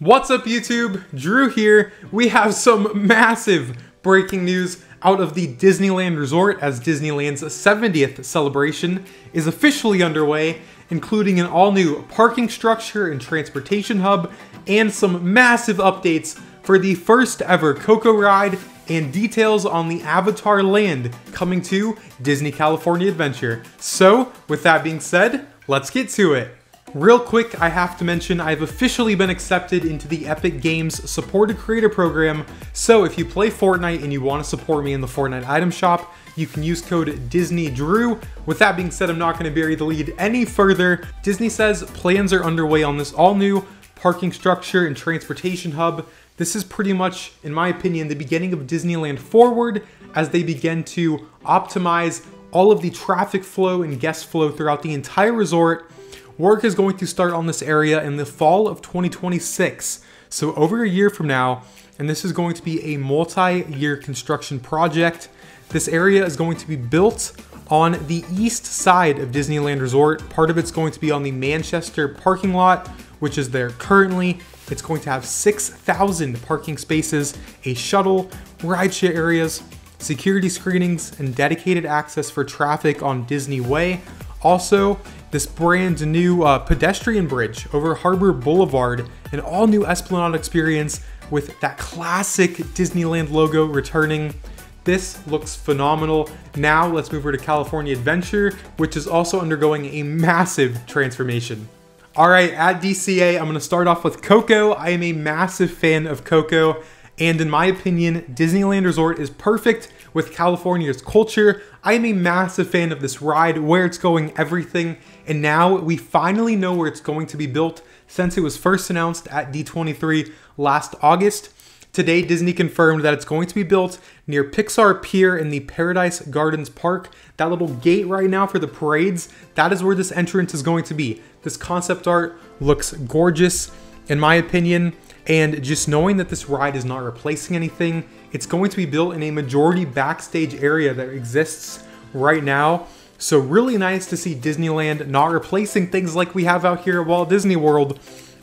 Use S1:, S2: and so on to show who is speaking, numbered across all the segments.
S1: What's up YouTube? Drew here. We have some massive breaking news out of the Disneyland Resort as Disneyland's 70th celebration is officially underway, including an all-new parking structure and transportation hub, and some massive updates for the first ever Coco ride and details on the Avatar land coming to Disney California Adventure. So, with that being said, let's get to it. Real quick, I have to mention I've officially been accepted into the Epic Games Supported Creator Program, so if you play Fortnite and you want to support me in the Fortnite item shop, you can use code DisneyDrew. With that being said, I'm not going to bury the lead any further. Disney says plans are underway on this all-new parking structure and transportation hub. This is pretty much, in my opinion, the beginning of Disneyland forward as they begin to optimize all of the traffic flow and guest flow throughout the entire resort. Work is going to start on this area in the fall of 2026, so over a year from now, and this is going to be a multi-year construction project. This area is going to be built on the east side of Disneyland Resort. Part of it's going to be on the Manchester parking lot, which is there currently. It's going to have 6,000 parking spaces, a shuttle, rideshare areas, security screenings, and dedicated access for traffic on Disney Way. Also, this brand new pedestrian bridge over Harbor Boulevard, an all new Esplanade experience with that classic Disneyland logo returning. This looks phenomenal. Now let's move over to California Adventure, which is also undergoing a massive transformation. All right, at DCA, I'm gonna start off with Coco. I am a massive fan of Coco, and in my opinion, Disneyland Resort is perfect with California's culture. I am a massive fan of this ride, where it's going, everything, and now we finally know where it's going to be built since it was first announced at D23 last August. Today, Disney confirmed that it's going to be built near Pixar Pier in the Paradise Gardens Park. That little gate right now for the parades, that is where this entrance is going to be. This concept art looks gorgeous, in my opinion, and just knowing that this ride is not replacing anything, it's going to be built in a majority backstage area that exists right now. So really nice to see Disneyland not replacing things like we have out here at Walt Disney World.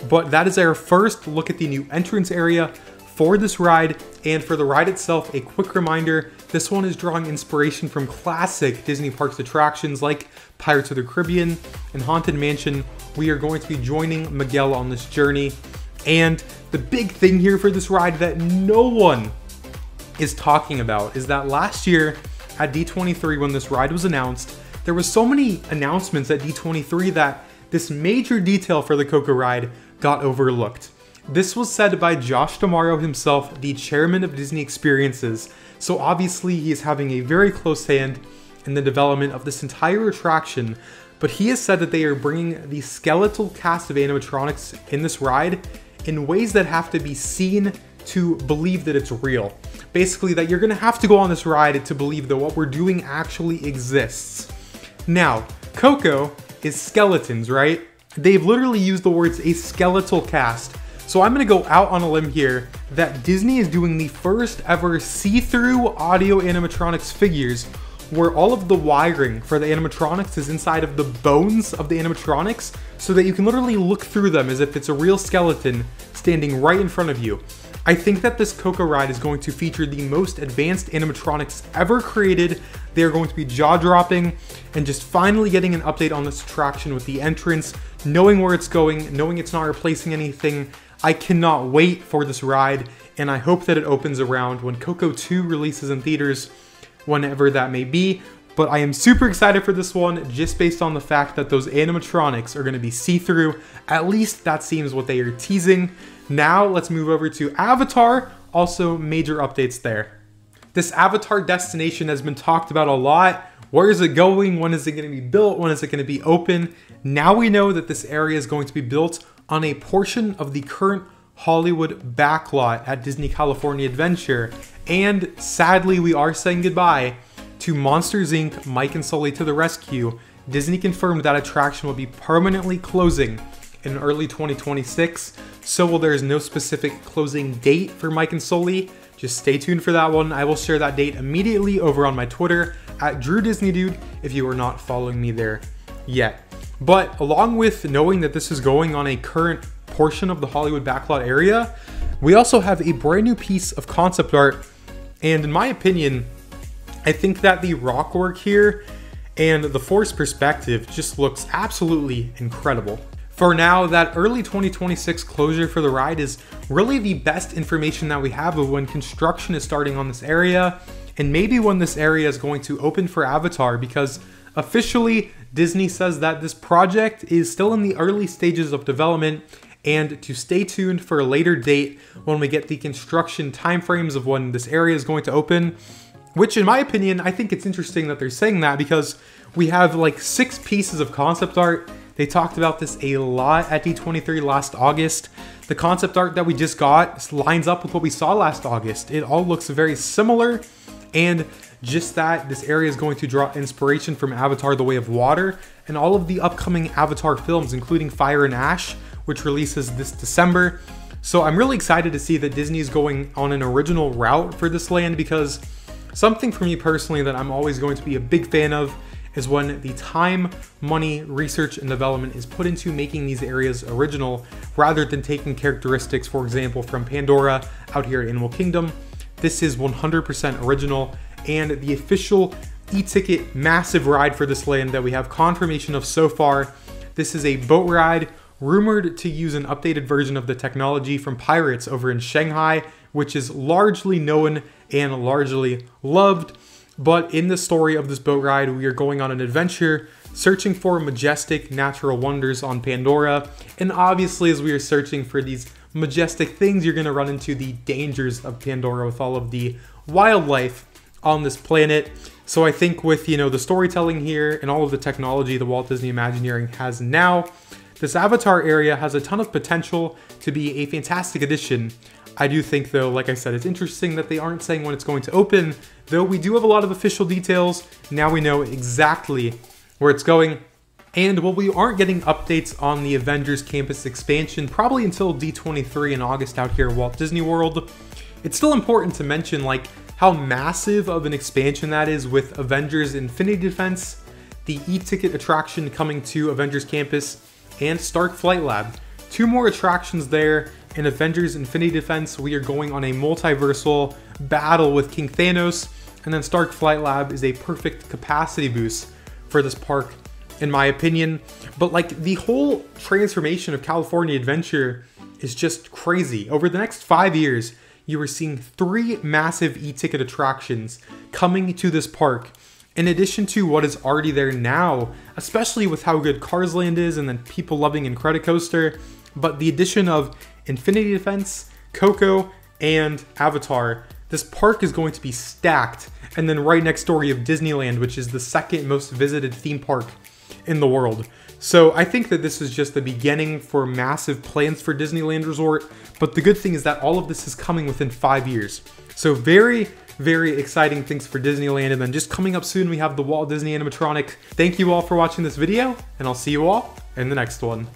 S1: But that is our first look at the new entrance area for this ride. And for the ride itself, a quick reminder, this one is drawing inspiration from classic Disney Parks attractions like Pirates of the Caribbean and Haunted Mansion. We are going to be joining Miguel on this journey. And the big thing here for this ride that no one is talking about is that last year at D23 when this ride was announced, there was so many announcements at D23 that this major detail for the Coco ride got overlooked. This was said by Josh D'Amaro himself, the chairman of Disney Experiences, so obviously he is having a very close hand in the development of this entire attraction, but he has said that they are bringing the skeletal cast of animatronics in this ride in ways that have to be seen to believe that it's real. Basically, that you're gonna have to go on this ride to believe that what we're doing actually exists. Now, Coco is skeletons, right? They've literally used the words a skeletal cast. So I'm gonna go out on a limb here that Disney is doing the first ever see-through audio animatronics figures where all of the wiring for the animatronics is inside of the bones of the animatronics so that you can literally look through them as if it's a real skeleton standing right in front of you. I think that this Coco ride is going to feature the most advanced animatronics ever created. They are going to be jaw-dropping, and just finally getting an update on this attraction with the entrance, knowing where it's going, knowing it's not replacing anything. I cannot wait for this ride, and I hope that it opens around when Coco 2 releases in theaters, whenever that may be. But I am super excited for this one just based on the fact that those animatronics are going to be see-through. At least that seems what they are teasing. Now let's move over to Avatar. Also major updates there. This Avatar destination has been talked about a lot. Where is it going? When is it going to be built? When is it going to be open? Now we know that this area is going to be built on a portion of the current Hollywood Backlot at Disney California Adventure. And sadly, we are saying goodbye to Monsters Inc. Mike and Sulley to the rescue. Disney confirmed that attraction will be permanently closing in early 2026. So while there is no specific closing date for Mike and Sulley, just stay tuned for that one. I will share that date immediately over on my Twitter at DrewDisneyDude if you are not following me there yet. But along with knowing that this is going on a current portion of the Hollywood Backlot area. We also have a brand new piece of concept art, and in my opinion, I think that the rock work here and the forced perspective just looks absolutely incredible. For now, that early 2026 closure for the ride is really the best information that we have of when construction is starting on this area, and maybe when this area is going to open for Avatar, because officially Disney says that this project is still in the early stages of development, and to stay tuned for a later date when we get the construction timeframes of when this area is going to open. Which, in my opinion, I think it's interesting that they're saying that, because we have like 6 pieces of concept art. They talked about this a lot at D23 last August. The concept art that we just got lines up with what we saw last August. It all looks very similar, and just that this area is going to draw inspiration from Avatar: The Way of Water and all of the upcoming Avatar films, including Fire and Ash, which releases this December. So I'm really excited to see that Disney is going on an original route for this land, because something for me personally that I'm always going to be a big fan of is when the time, money, research, and development is put into making these areas original, rather than taking characteristics, for example, from Pandora out here at Animal Kingdom. This is 100% original, and the official e-ticket massive ride for this land that we have confirmation of so far. This is a boat ride rumored to use an updated version of the technology from Pirates over in Shanghai, which is largely known and largely loved. But in the story of this boat ride, we are going on an adventure, searching for majestic natural wonders on Pandora. And obviously, as we are searching for these majestic things, you're going to run into the dangers of Pandora with all of the wildlife on this planet. So I think with, the storytelling here and all of the technology the Walt Disney Imagineering has now, this Avatar area has a ton of potential to be a fantastic addition. I do think, though, like I said, it's interesting that they aren't saying when it's going to open, though we do have a lot of official details. Now we know exactly where it's going. And while we aren't getting updates on the Avengers Campus expansion, probably until D23 in August out here at Walt Disney World, it's still important to mention like how massive of an expansion that is with Avengers Infinity Defense, the e-ticket attraction coming to Avengers Campus, and Stark Flight Lab. 2 more attractions there. In Avengers Infinity Defense, we are going on a multiversal battle with King Thanos, and then Stark Flight Lab is a perfect capacity boost for this park, in my opinion. But like the whole transformation of California Adventure is just crazy. Over the next 5 years, you are seeing 3 massive e-ticket attractions coming to this park, in addition to what is already there now, especially with how good Cars Land is and then people loving Incredicoaster. But the addition of Infinity Defense, Coco, and Avatar, this park is going to be stacked. And then right next door you have Disneyland, which is the 2nd most visited theme park in the world. So I think that this is just the beginning for massive plans for Disneyland Resort. But the good thing is that all of this is coming within 5 years. So very, very exciting things for Disneyland. And then just coming up soon, we have the Walt Disney animatronic. Thank you all for watching this video, and I'll see you all in the next one.